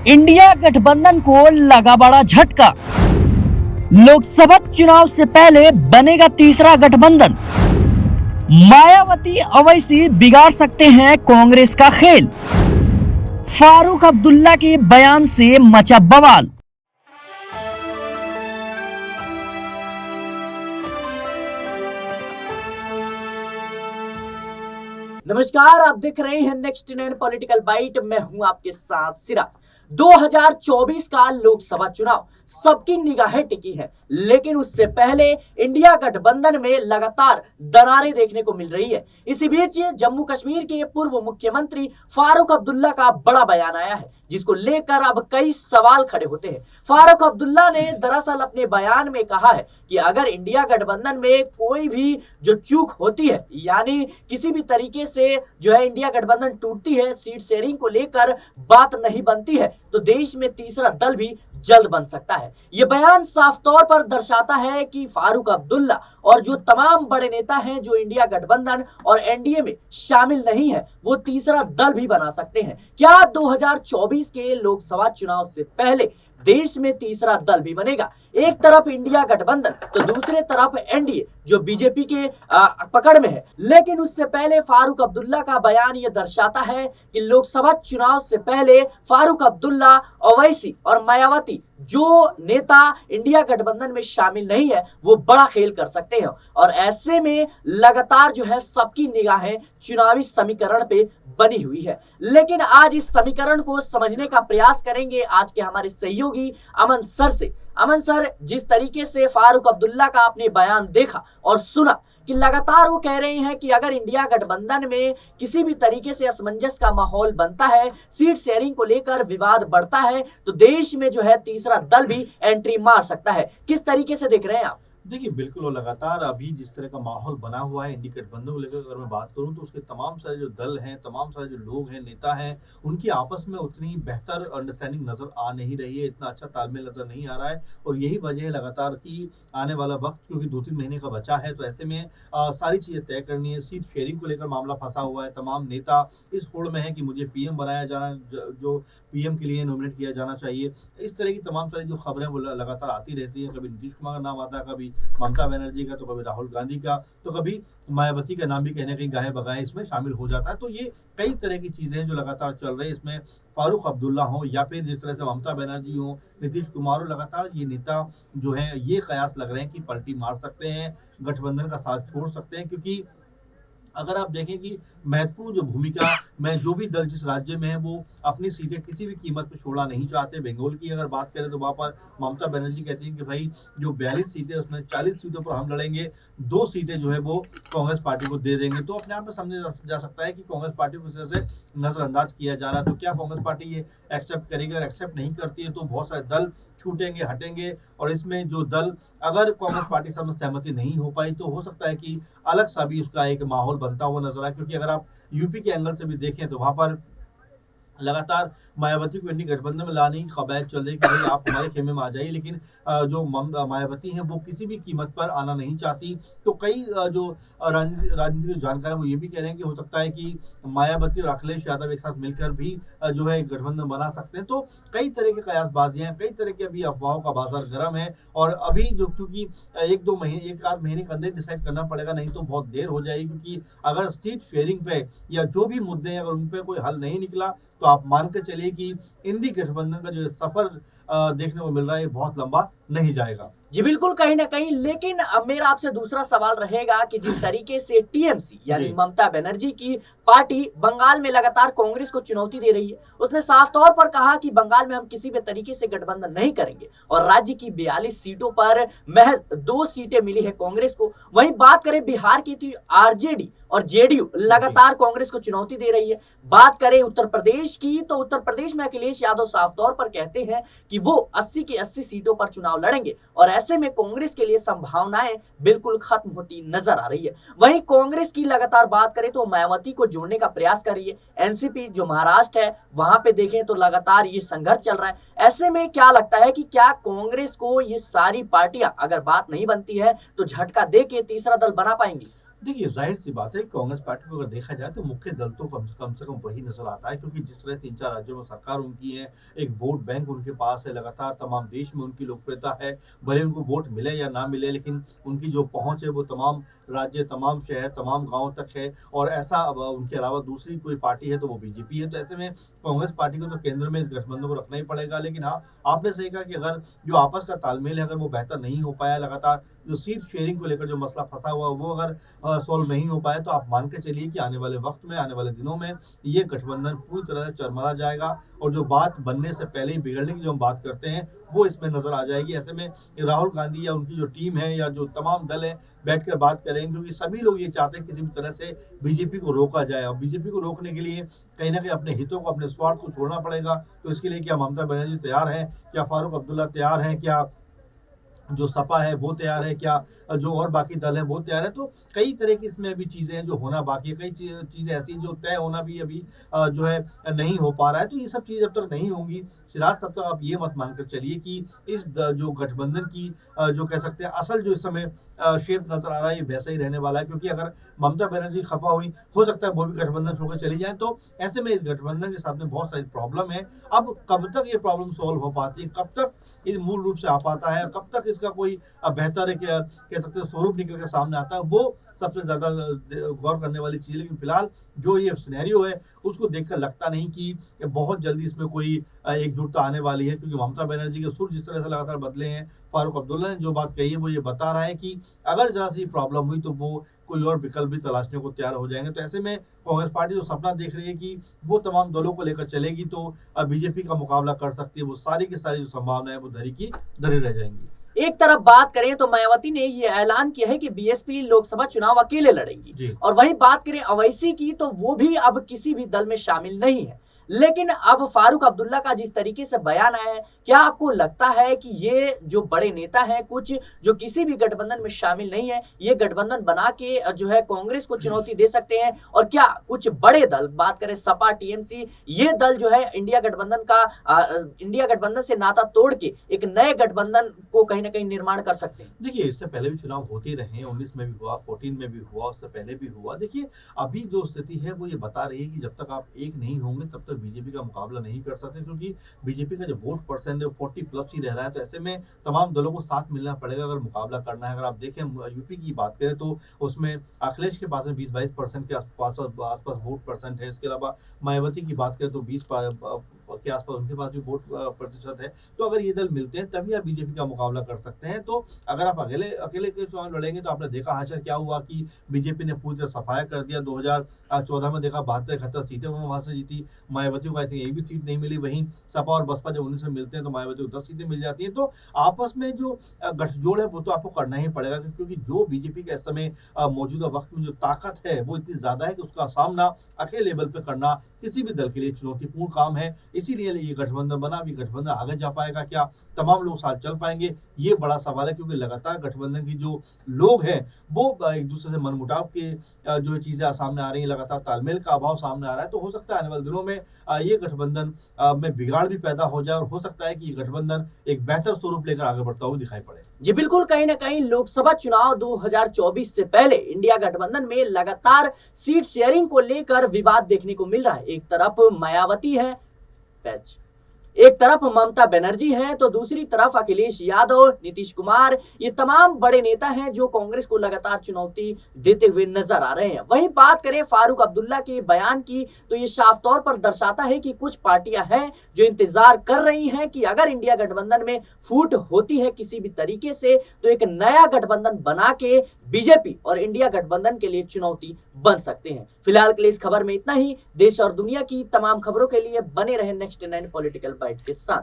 India गठबंधन को लगा बड़ा झटका। लोकसभा चुनाव से पहले बनेगा तीसरा गठबंधन। मायावती ओवैसी बिगाड़ सकते हैं कांग्रेस का खेल। फारूक अब्दुल्ला के बयान से मचा बवाल। नमस्कार, आप देख रहे हैं नेक्स्ट 9 पॉलिटिकल बाइट। मैं हूं आपके साथ सिरा। 2024 का लोकसभा चुनाव सबकी निगाहें टिकी है, लेकिन उससे पहले इंडिया गठबंधन में लगातार दरारें देखने को मिल रही है। इसी बीच जम्मू कश्मीर के पूर्व मुख्यमंत्री फारूक अब्दुल्ला का बड़ा बयान आया है, जिसको लेकर अब कई सवाल खड़े होते हैं। फारूक अब्दुल्ला ने दरअसल अपने बयान में कहा है कि अगर इंडिया गठबंधन में कोई भी जो चूक होती है, यानी किसी भी तरीके से जो है इंडिया गठबंधन टूटती है, सीट शेयरिंग को लेकर बात नहीं बनती है, तो देश में तीसरा दल भी जल्द बन सकता है। यह बयान साफ तौर पर दर्शाता है कि फारूक अब्दुल्ला और जो तमाम बड़े नेता हैं जो इंडिया गठबंधन और एनडीए में शामिल नहीं है, वो तीसरा दल भी बना सकते हैं। क्या 2024 के लोकसभा चुनाव से पहले देश में तीसरा दल भी बनेगा? एक तरफ इंडिया गठबंधन तो दूसरे तरफ एनडीए जो बीजेपी के पकड़ में है। लेकिन उससे पहले फारूक अब्दुल्ला का बयान यह दर्शाता है कि लोकसभा चुनाव से पहले फारूक अब्दुल्ला, ओवैसी और मायावती जो नेता इंडिया गठबंधन में शामिल नहीं है, वो बड़ा खेल कर सकते हैं। और ऐसे में लगातार जो है सबकी निगाहें चुनावी समीकरण पे बनी हुई है। लेकिन आज इस समीकरण को समझने का प्रयास करेंगे आज के हमारे सहयोगी अमन सर से। अमन सर, जिस तरीके से फारूक अब्दुल्ला का आपने बयान देखा और सुना कि लगातार वो कह रहे हैं कि अगर इंडिया गठबंधन में किसी भी तरीके से असमंजस का माहौल बनता है, सीट शेयरिंग को लेकर विवाद बढ़ता है, तो देश में जो है तीसरा दल भी एंट्री मार सकता है। किस तरीके से देख रहे हैं आप? देखिए, बिल्कुल। और लगातार अभी जिस तरह का माहौल बना हुआ है इंडिया गठबंधन को लेकर अगर मैं बात करूं, तो उसके तमाम सारे जो दल हैं, तमाम सारे जो लोग हैं, नेता हैं, उनकी आपस में उतनी बेहतर अंडरस्टैंडिंग नजर आ नहीं रही है, इतना अच्छा तालमेल नजर नहीं आ रहा है। और यही वजह है लगातार कि आने वाला वक्त क्योंकि 2-3 महीने का बचा है, तो ऐसे में सारी चीजें तय करनी है। सीट शेयरिंग को लेकर मामला फंसा हुआ है। तमाम नेता इस होड़ में है कि मुझे पीएम बनाया जाना, जो पीएम के लिए नॉमिनेट किया जाना चाहिए। इस तरह की तमाम सारी जो खबरें वो लगातार आती रहती है। कभी नीतीश कुमार का नाम आता है, कभी ममता बनर्जी का, तो कभी राहुल गांधी का, तो कभी मायावती का नाम भी कहने कहीं गाहे बगाए इसमें शामिल हो जाता है। तो ये कई तरह की चीजें हैं जो लगातार चल रही है। इसमें फारूक अब्दुल्ला हो या फिर जिस तरह से ममता बनर्जी हो, नीतीश कुमार हो, लगातार ये नेता जो है ये कयास लग रहे हैं कि पलटी मार सकते हैं, गठबंधन का साथ छोड़ सकते हैं। क्योंकि अगर आप देखें कि महत्वपूर्ण जो भूमिका में जो भी दल जिस राज्य में है, वो अपनी सीटें किसी भी कीमत पे छोड़ना नहीं चाहते। बंगाल की अगर बात करें तो वहाँ पर ममता बनर्जी कहती हैं कि भाई जो 42 सीटें उसमें 40 सीटों पर हम लड़ेंगे, 2 सीटें जो है वो कांग्रेस पार्टी को दे देंगे। तो अपने आप में समझा जा सकता है कि कांग्रेस पार्टी को इस तरह से नजरअंदाज किया जा रहा है। तो क्या कांग्रेस पार्टी ये एक्सेप्ट करेगी? अगर एक्सेप्ट नहीं करती है तो बहुत सारे दल छूटेंगे, हटेंगे। और इसमें जो दल अगर कांग्रेस पार्टी के साथ सहमति नहीं हो पाई, तो हो सकता है कि अलग सा भी उसका एक माहौल बनता हुआ नजर आए। क्योंकि अगर आप यूपी के एंगल से भी देखें तो वहां पर लगातार मायावती को इंडिया गठबंधन में लाने की कवायद चल रही है कि भाई आप हमारे खेमे में आ जाइए। लेकिन जो मायावती हैं वो किसी भी कीमत पर आना नहीं चाहती। तो कई जो राजनीतिक जानकार हैं वो ये भी कह रहे हैं कि हो सकता है कि मायावती और अखिलेश यादव एक साथ मिलकर भी जो है गठबंधन बना सकते हैं। तो कई तरह की कयासबाजियां हैं, कई तरह के अभी अफवाहों का बाजार गर्म है। और अभी जो क्योंकि 1-2 महीने, 1-8 महीने के अंदर डिसाइड करना पड़ेगा, नहीं तो बहुत देर हो जाएगी। क्योंकि अगर सीट शेयरिंग पे या जो भी मुद्दे हैं अगर उन पे कोई हल नहीं निकला, तो आप मान के चलिए कि इंडिया गठबंधन का जो सफर देखने को मिल रहा है बहुत लंबा नहीं जाएगा। जी बिल्कुल, कहीं ना कहीं। लेकिन अब मेरा आपसे दूसरा सवाल रहेगा कि जिस तरीके से टीएमसी यानी ममता बनर्जी की पार्टी बंगाल में लगातार कांग्रेस को चुनौती दे रही है, उसने साफ तौर पर कहा कि बंगाल में हम किसी भी तरीके से गठबंधन नहीं करेंगे और राज्य की 42 सीटों पर महज 2 सीटें मिली है कांग्रेस को। वहीं बात करें बिहार की, तो आरजेडी और जेडीयू लगातार कांग्रेस को चुनौती दे रही है। बात करें उत्तर प्रदेश की, तो उत्तर प्रदेश में अखिलेश यादव साफ तौर पर कहते हैं कि वो 80 की 80 सीटों पर चुनाव लड़ेंगे और ऐसे में कांग्रेस के लिए संभावनाएं बिल्कुल खत्म होती नजर आ रही है। वहीं कांग्रेस की लगातार बात करें तो मायावती को जोड़ने का प्रयास कर रही है। एनसीपी जो महाराष्ट्र है वहां पे देखें तो लगातार ये संघर्ष चल रहा है। ऐसे में क्या लगता है कि क्या कांग्रेस को ये सारी पार्टियां अगर बात नहीं बनती है तो झटका दे के तीसरा दल बना पाएंगी? देखिए, ज़ाहिर-सी बात है कि कांग्रेस पार्टी को अगर देखा जाए तो मुख्य दल तो कम से कम वही नज़र आता है, क्योंकि जिस तरह 3-4 राज्यों में सरकार उनकी है, एक वोट बैंक उनके पास है, लगातार तमाम देश में उनकी लोकप्रियता है। भले उनको वोट मिले या ना मिले, लेकिन उनकी जो पहुँच है वो तमाम राज्य, तमाम शहर, तमाम गाँव तक है। और ऐसा अब उनके अलावा दूसरी कोई पार्टी है तो वो बीजेपी है। तो ऐसे में कांग्रेस पार्टी को तो केंद्र में इस गठबंधन को रखना ही पड़ेगा। लेकिन हाँ, आपने सही कहा कि अगर जो आपस का तालमेल है, अगर वो बेहतर नहीं हो पाया, लगातार जो सीट शेयरिंग को लेकर जो मसला फँसा हुआ है, वो अगर सॉल्व नहीं हो पाया, तो आप मान के चलिए कि आने वाले वक्त में, आने वाले दिनों में ये गठबंधन पूरी तरह से चरमरा जाएगा। और जो बात बनने से पहले ही बिगड़ने की जो हम बात करते हैं, वो इसमें नजर आ जाएगी। ऐसे में राहुल गांधी या उनकी जो टीम है या जो तमाम दल है, बैठकर बात करेंगे, क्योंकि सभी लोग ये चाहते हैं किसी भी तरह से बीजेपी को रोका जाए। और बीजेपी को रोकने के लिए कहीं ना कहीं अपने हितों को, अपने स्वार्थ को छोड़ना पड़ेगा। तो इसके लिए क्या ममता बनर्जी तैयार है, क्या फारूक अब्दुल्ला तैयार है, क्या जो सपा है वो तैयार है, क्या जो और बाकी दल है वो तैयार है। तो कई तरह की इसमें अभी चीज़ें हैं जो होना बाकी है, कई चीज़ें ऐसी जो तय होना भी अभी जो है नहीं हो पा रहा है। तो ये सब चीज़ जब तक नहीं होंगी सिराज, तब तक आप ये मत मानकर चलिए कि इस जो गठबंधन की जो कह सकते हैं असल जो इस समय शेप नजर आ रहा है, ये वैसा ही रहने वाला है। क्योंकि अगर ममता बनर्जी खफा हुई, हो सकता है वो भी गठबंधन छोड़कर चली जाए। तो ऐसे में इस गठबंधन के साथ में बहुत सारी प्रॉब्लम है। अब कब तक ये प्रॉब्लम सॉल्व हो पाती है, कब तक ये मूल रूप से आ पाता है, कब तक इसका कोई बेहतर है, क्या कह सकते हैं स्वरूप निकल के सामने आता है, वो सबसे ज्यादा गौर करने वाली चीज है। लेकिन फिलहाल जो ये सिनेरियो है, उसको देखकर लगता नहीं कि बहुत जल्दी इसमें कोई एकजुटता आने वाली है। क्योंकि ममता बनर्जी के सुर जिस तरह से लगातार बदले हैं, फारूक अब्दुल्ला ने जो बात कही है वो ये बता रहा है कि अगर जरा सी प्रॉब्लम हुई तो वो कोई और विकल्प भी तलाशने को तैयार हो जाएंगे। तो ऐसे में कांग्रेस पार्टी जो सपना देख रही है कि वो तमाम दलों को लेकर चलेगी, तो बीजेपी का मुकाबला कर सकती है, वो सारी की सारी जो संभावनाएं वो धरी की धरी रह जाएंगी। एक तरफ बात करें तो मायावती ने ये ऐलान किया है कि बीएसपी लोकसभा चुनाव अकेले लड़ेंगी, और वहीं बात करें अवैसी की, तो वो भी अब किसी भी दल में शामिल नहीं है। लेकिन अब फारूक अब्दुल्ला का जिस तरीके से बयान आया है, क्या आपको लगता है कि ये जो बड़े नेता हैं, कुछ जो किसी भी गठबंधन में शामिल नहीं है, ये गठबंधन बना के जो है कांग्रेस को चुनौती दे सकते हैं? और क्या कुछ बड़े दल, बात करें सपा, टीएमसी, ये दल जो है इंडिया गठबंधन से नाता तोड़ के एक नए गठबंधन को कहीं ना कहीं निर्माण कर सकते हैं? देखिए, इससे पहले भी चुनाव होते रहे हैं, 19 में भी हुआ, 14 में भी हुआ, उससे पहले भी हुआ। देखिए, अभी जो स्थिति है वो ये बता रही है कि जब तक आप एक नहीं होंगे तब तक बीजेपी का मुकाबला नहीं कर सकते। क्योंकि बीजेपी का जो वोट परसेंट है वो 40+ ही रह रहा है। तो ऐसे में तमाम दलों को साथ मिलना पड़ेगा अगर मुकाबला करना है। अगर आप देखें यूपी की बात करें तो उसमें अखिलेश के पास में 20-22% के आसपास वोट परसेंट है। इसके अलावा मायावती की बात करें तो 20 के आसपास उनके पास भी वोट प्रतिशत है। तो अगर ये दल मिलते हैं तभी आप बीजेपी का मुकाबला कर सकते हैं। तो अगर आप अकेले के चुनाव लड़ेंगे तो आपने देखा हाशर क्या हुआ कि बीजेपी ने पूरी तरह सफाया कर दिया। 2014 में देखा 72-71 सीटें उन्होंने वहां से जीती। मायावती को आई थिंक एक भी सीट नहीं मिली। वहीं सपा और बसपा जब 19 में मिलते हैं तो मायावती को 10 सीटें मिल जाती हैं। तो आपस में जो गठजोड़ है वो तो आपको करना ही पड़ेगा, क्योंकि जो बीजेपी के इस समय मौजूदा वक्त में जो ताकत है वो इतनी ज्यादा है कि उसका सामना अकेले लेवल पे करना किसी भी दल के लिए चुनौतीपूर्ण काम है। इसीलिए ये गठबंधन बना। अभी गठबंधन आगे जा पाएगा क्या, तमाम लोग साथ चल पाएंगे, ये बड़ा सवाल है। क्योंकि लगातार गठबंधन की जो लोग हैं वो एक दूसरे से मनमुटाव के जो चीजें सामने आ रही हैं, लगातार तालमेल का अभाव सामने आ रहा है। तो हो सकता है आने वाले दिनों में ये गठबंधन में बिगाड़ भी पैदा हो जाए और हो सकता है कि ये गठबंधन एक बेहतर स्वरूप लेकर आगे बढ़ता हुआ दिखाई पड़े। जी बिल्कुल, कहीं ना कहीं लोकसभा चुनाव 2024 से पहले इंडिया गठबंधन में लगातार सीट शेयरिंग को लेकर विवाद देखने को मिल रहा है। एक तरफ मायावती है, एक तरफ ममता बनर्जी हैं, तो दूसरी तरफ अखिलेश यादव, नीतीश कुमार, ये तमाम बड़े नेता हैं जो कांग्रेस को लगातार चुनौती देते हुए नजर आ रहे हैं। वहीं बात करें फारूक अब्दुल्ला के बयान की, तो ये साफ तौर पर दर्शाता है कि कुछ पार्टियां हैं जो इंतजार कर रही हैं कि अगर इंडिया गठबंधन में फूट होती है किसी भी तरीके से, तो एक नया गठबंधन बना के बीजेपी और इंडिया गठबंधन के लिए चुनौती बन सकते हैं। फिलहाल के लिए इस खबर में इतना ही। देश और दुनिया की तमाम खबरों के लिए बने रहे नेक्स्ट 9 पॉलिटिकल बाइट के साथ।